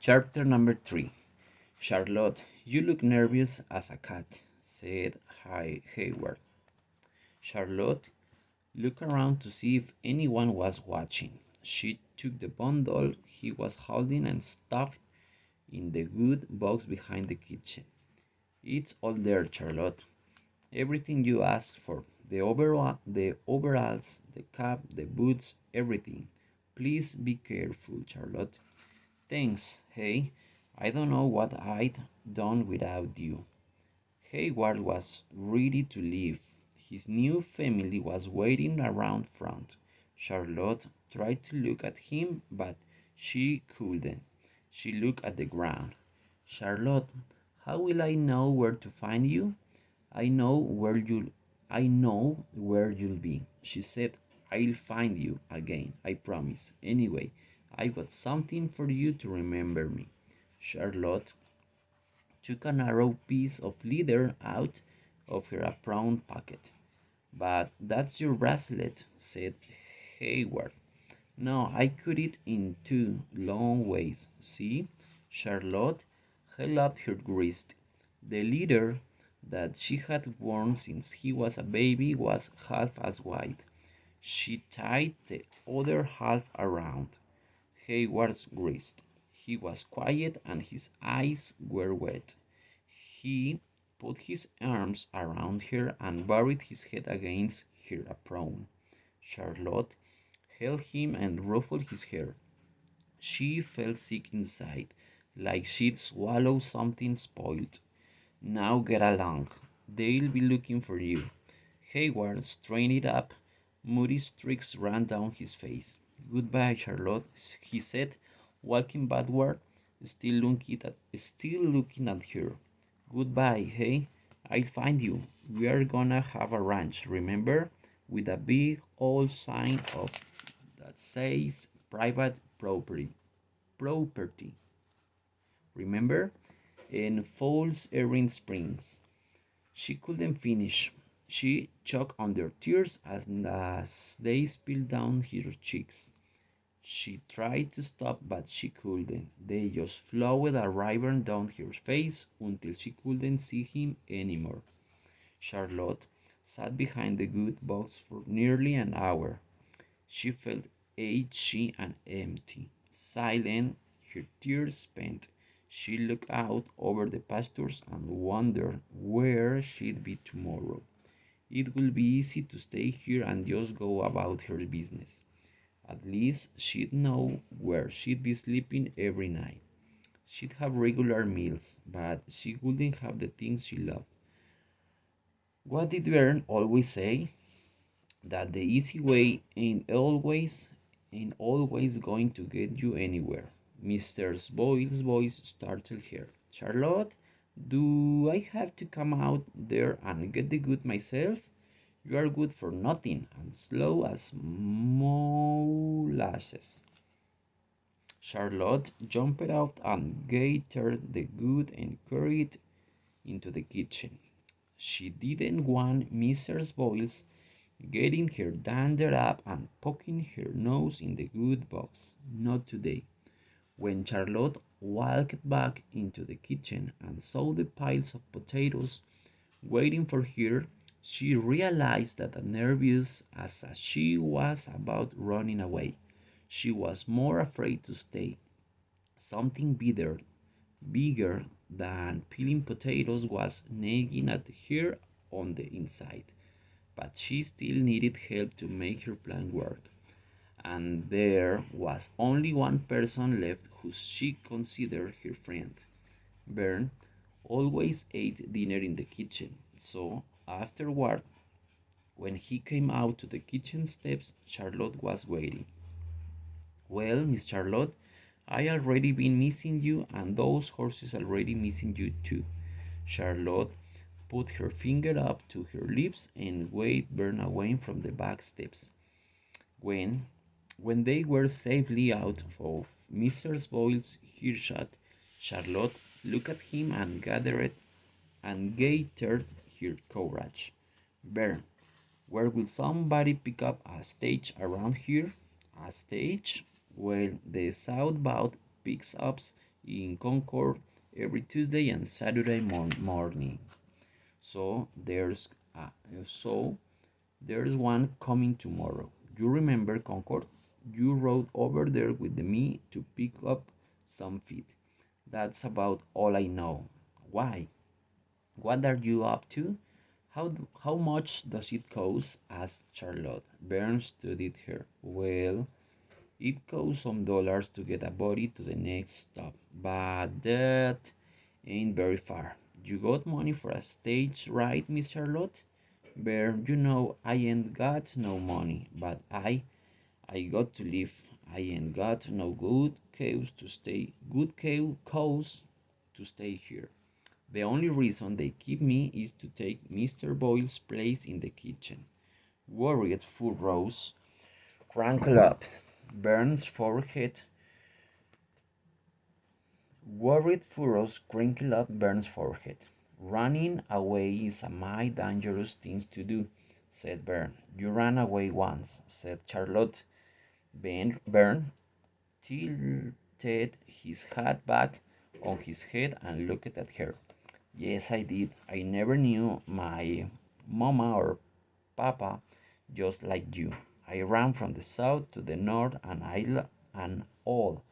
Chapter number 3. Charlotte, you look nervous as a cat, said Hayward. Charlotte looked around to see if anyone was watching. She took the bundle he was holding and stuffed it in the wood box behind the kitchen. It's all there, Charlotte. Everything you asked for. The overalls, the cap, the boots, everything. Please be careful, Charlotte. Thanks, hey. I don't know what I'd done without you. Hayward was ready to leave. His new family was waiting around front. Charlotte tried to look at him, but she couldn't. She looked at the ground. Charlotte, how will I know where to find you? I know where you'll I know where you'll be. She said, I'll find you again, I promise. Anyway, I've got something for you to remember me. Charlotte took a narrow piece of leather out of her apron pocket. But that's your bracelet, said Hayward. No, I cut it in two long ways. See? Charlotte held up her wrist. The leather that she had worn since he was a baby was half as wide. She tied the other half around Hayward's wrist. He was quiet and his eyes were wet. He put his arms around her and buried his head against her apron. Charlotte held him and ruffled his hair. She felt sick inside, like she'd swallowed something spoiled. Now get along. They'll be looking for you. Hayward straightened it up. Moody streaks ran down his face. Goodbye, Charlotte, he said, walking backward, still looking at her. Goodbye, hey? I'll find you. We are gonna have a ranch, remember? With a big old sign up that says private property. Property. Remember? In Falls Erin Springs. She couldn't finish. She choked under tears as they spilled down her cheeks. She tried to stop, but she couldn't. They just flowed a river down her face until she couldn't see him anymore. Charlotte sat behind the good box for nearly an hour. She felt achy and empty, silent, her tears spent. She looked out over the pastures and wondered where she'd be tomorrow. It would be easy to stay here and just go about her business. At least she'd know where she'd be sleeping every night. She'd have regular meals, but she wouldn't have the things she loved. What did Vern always say? That the easy way ain't always going to get you anywhere. Mr. Boyle's voice startled her. Charlotte, do I have to come out there and get the good myself? You are good for nothing and slow as molasses. Charlotte jumped out and gathered the good and carried it into the kitchen. She didn't want Mrs. Boyle's getting her dander up and poking her nose in the good box. Not today. When Charlotte walked back into the kitchen and saw the piles of potatoes waiting for her, she realized that as nervous as she was about running away, she was more afraid to stay. Something bigger than peeling potatoes was nagging at her on the inside, but she still needed help to make her plan work. And there was only one person left who she considered her friend. Bern always ate dinner in the kitchen, so afterward, when he came out to the kitchen steps, Charlotte was waiting. Well, Miss Charlotte, I already been missing you, and those horses already missing you too. Charlotte put her finger up to her lips and waved Bern away from the back steps. When when they were safely out of Mrs. Boyle's earshot, Charlotte looked at him and gathered her courage. Bern, where will somebody pick up a stage around here? A stage? Well, the Southbound picks up in Concord every Tuesday and Saturday morning. So uh, so there's one coming tomorrow. You remember Concord? You rode over there with me to pick up some feed. That's about all I know. Why? What are you up to? How much does it cost? Asked Charlotte. Burns studied her. Well, it costs some dollars to get a body to the next stop, but that ain't very far. You got money for a stage ride, Miss Charlotte? Bear, you know I ain't got no money, but I got to live. I ain't got no good cows to stay here. The only reason they keep me is to take Mr. Boyle's place in the kitchen. Worried furrows crankle up. Burns forehead. Worried furrows crinkle up Burns' forehead. Running away is a mighty dangerous thing to do, said Bern. You ran away once, said Charlotte. Bern tilted his hat back on his head and looked at her. Yes, I did. I never knew my mama or papa just like you. I ran from the south to the north and all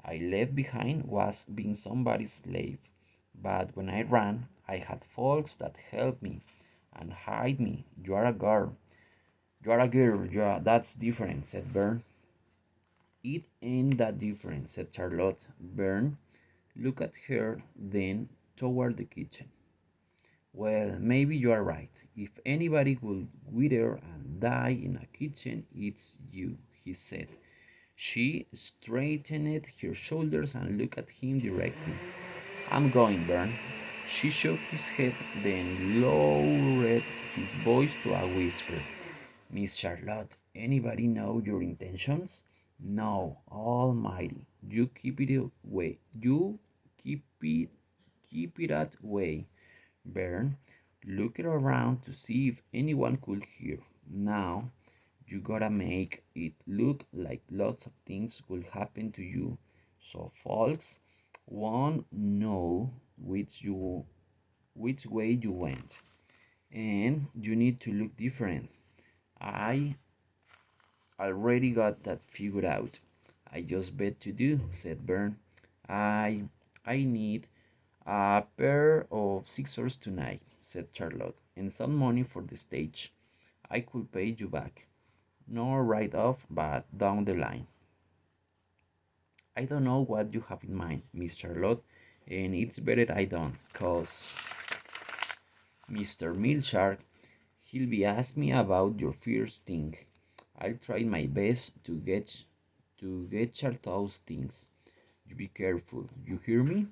I left behind was being somebody's slave. But when I ran, I had folks that helped me and hide me. You are a girl. You are a girl. Yeah, that's different, said Bern. It ain't that different, said Charlotte. Bern looked at her, then toward the kitchen. Well, maybe you are right. If anybody would wither and die in a kitchen, it's you, he said. She straightened her shoulders and looked at him directly. I'm going, Bern. She shook his head, then lowered his voice to a whisper. Miss Charlotte, anybody know your intentions? No, Almighty. You keep it away. You keep it that way. Bern looked around to see if anyone could hear. Now, you gotta make it look like lots of things will happen to you, so folks won't know which way you went. And you need to look different. I already got that figured out. I just bet to do, said Bern. I I need a pair of scissors tonight, said Charlotte, and some money for the stage. I could pay you back. Not right off, but down the line. I don't know what you have in mind, Miss Charlotte, and it's better I don't, 'cause Mr. Milshark, he'll be asking me about your first thing. I'll try my best to get you those things. You be careful. You hear me?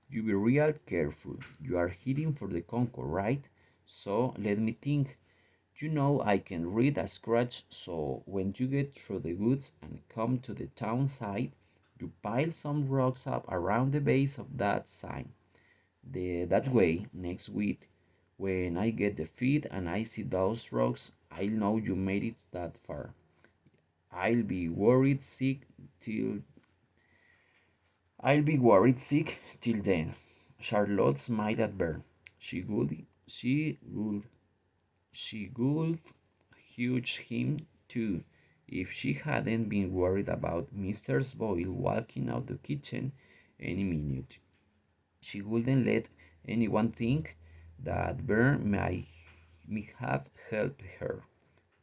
You be real careful. You are heading for the Concord, right? So let me think. You know I can read a scratch, so when you get through the woods and come to the town side, you pile some rocks up around the base of that sign. That way, next week, when I get the feed and I see those rocks, I'll know you made it that far. I'll be worried sick till I'll be worried sick till then. Charlotte smiled at Bern. She would She would huge him too if she hadn't been worried about Mr. Boyle walking out the kitchen any minute. She wouldn't let anyone think that Bern might have helped her.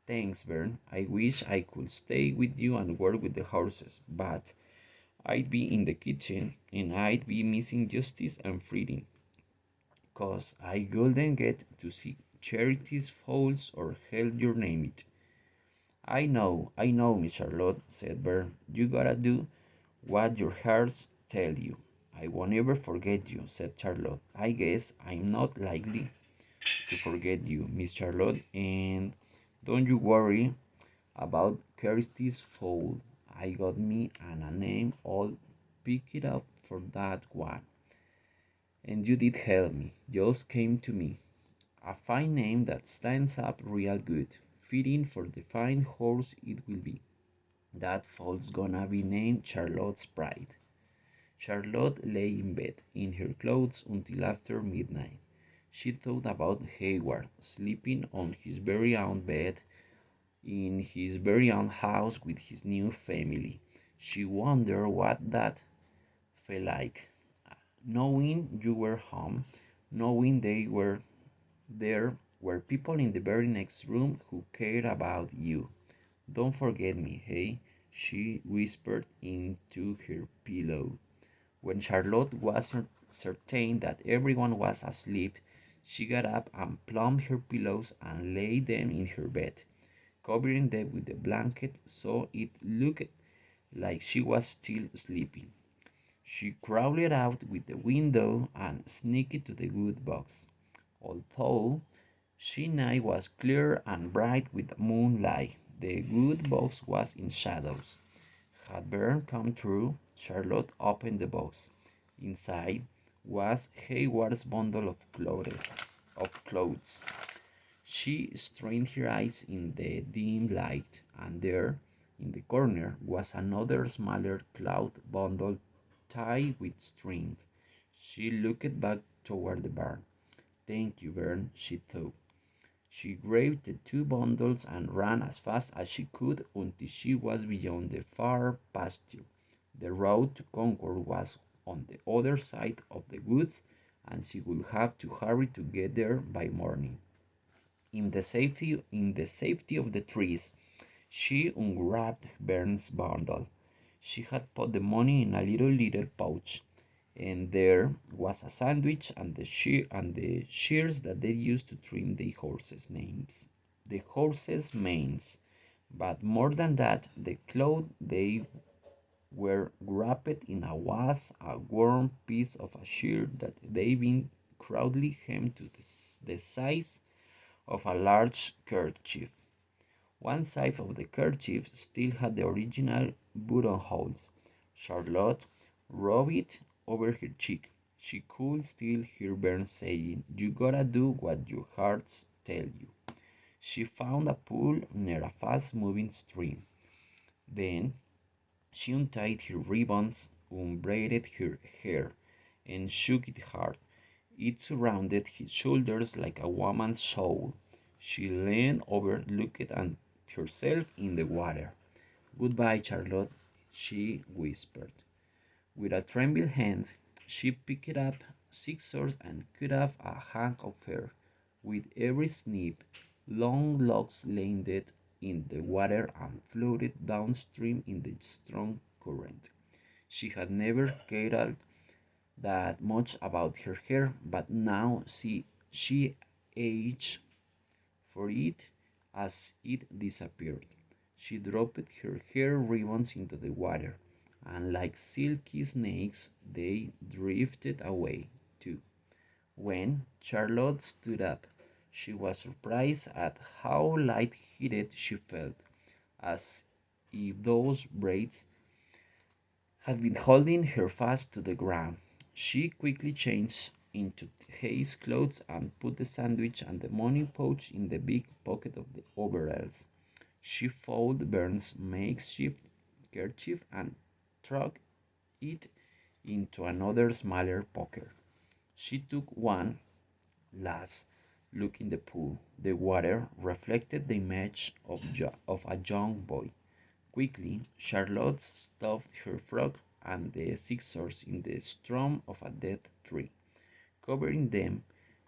Thanks, Bern. I wish I could stay with you and work with the horses, but I'd be in the kitchen and I'd be missing justice and freedom. 'Cause I couldn't get to see charities, fowls, or hell you name it. I know, Miss Charlotte, said Bern. You gotta do what your hearts tell you. I won't ever forget you, said Charlotte. I guess I'm not likely to forget you, Miss Charlotte, and don't you worry about Kirsty's fowl. I got me and a name all picked up for that one. And you did help me. Just came to me. A fine name that stands up real good, fitting for the fine horse it will be. That foal's gonna be named Charlotte's Pride. Charlotte lay in bed, in her clothes, until after midnight. She thought about Hayward, sleeping on his very own bed, in his very own house with his new family. She wondered what that felt like, knowing you were home, knowing they were there were people in the very next room who cared about you. Don't forget me, hey? She whispered into her pillow. When Charlotte was certain that everyone was asleep, she got up and plumped her pillows and laid them in her bed, covering them with the blanket so it looked like she was still sleeping. She crawled out with the window and sneaked to the wood box. Although she night was clear and bright with moonlight, the wood box was in shadows. Had Bern come through, Charlotte opened the box. Inside was Hayward's bundle of clothes. She strained her eyes in the dim light, and there, in the corner, was another smaller cloth bundle tied with string. She looked back toward the barn. Thank you, Bern, she thought. She grabbed the two bundles and ran as fast as she could until she was beyond the far pasture. The road to Concord was on the other side of the woods, and she would have to hurry to get there by morning. In the safety of the trees, she unwrapped Bern's bundle. She had put the money in a little pouch, and there was a sandwich and the shears that they used to trim the horses' manes. But more than that, the cloth they were wrapped in was a warm piece of a shirt that they'd been crowdly hemmed to the size of a large kerchief. One side of the kerchief still had the original buttonholes. Charlotte rubbed it over her cheek. She could still hear Burns saying, "You gotta do what your hearts tell you." She found a pool near a fast moving stream. Then she untied her ribbons, unbraided her hair, and shook it hard. It surrounded his shoulders like a woman's shawl. She leaned over, looked at herself in the water. "Goodbye, Charlotte," she whispered. With a trembling hand, she picked up scissors and cut off a hank of hair. With every snip, long locks landed in the water and floated downstream in the strong current. She had never cared that much about her hair, but now she aged for it as it disappeared. She dropped her hair ribbons into the water, and like silky snakes, they drifted away too. When Charlotte stood up, she was surprised at how light-headed she felt, as if those braids had been holding her fast to the ground. She quickly changed into Hayes' clothes and put the sandwich and the money pouch in the big pocket of the overalls. She folded Burns' makeshift kerchief and tucked it into another smaller pocket. She took one last look in the pool. The water reflected the image of a young boy. Quickly, Charlotte stuffed her frock and the scissors in the stump of a dead tree, covering them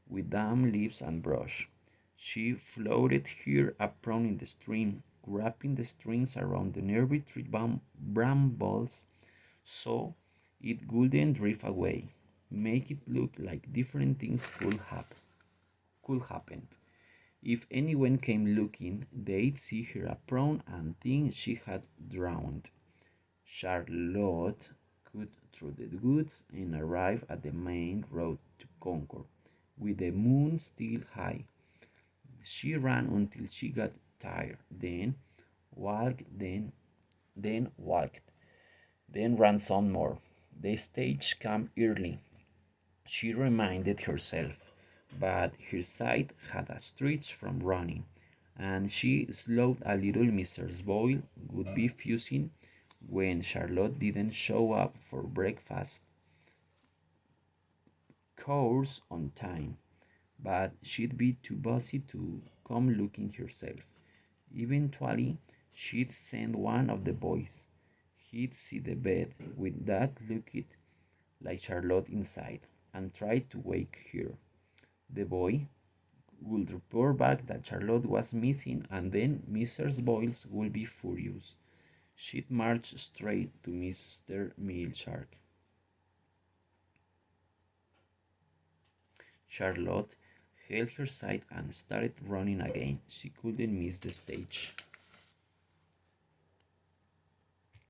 with damp leaves and brush. She floated her apron in the stream, wrapping the strings around the nearby tree brambles so it wouldn't drift away, make it look like different things could happen. If anyone came looking, they'd see her apron and think she had drowned. Charlotte cut through the woods and arrived at the main road to Concord, with the moon still high. She ran until she got tired, walked, walked, then ran some more. The stage came early, she reminded herself, but her sight had a stretch from running, and she slowed a little. Mrs. Boyle would be fusing when Charlotte didn't show up for breakfast course on time, but she'd be too busy to come looking herself. Eventually, she'd send one of the boys. He'd see the bed with that looked like Charlotte inside and try to wake her. The boy would report back that Charlotte was missing, and then Mrs. Boyles would be furious. She'd march straight to Mr. Milshark. Charlotte held her sight and started running again. She couldn't miss the stage.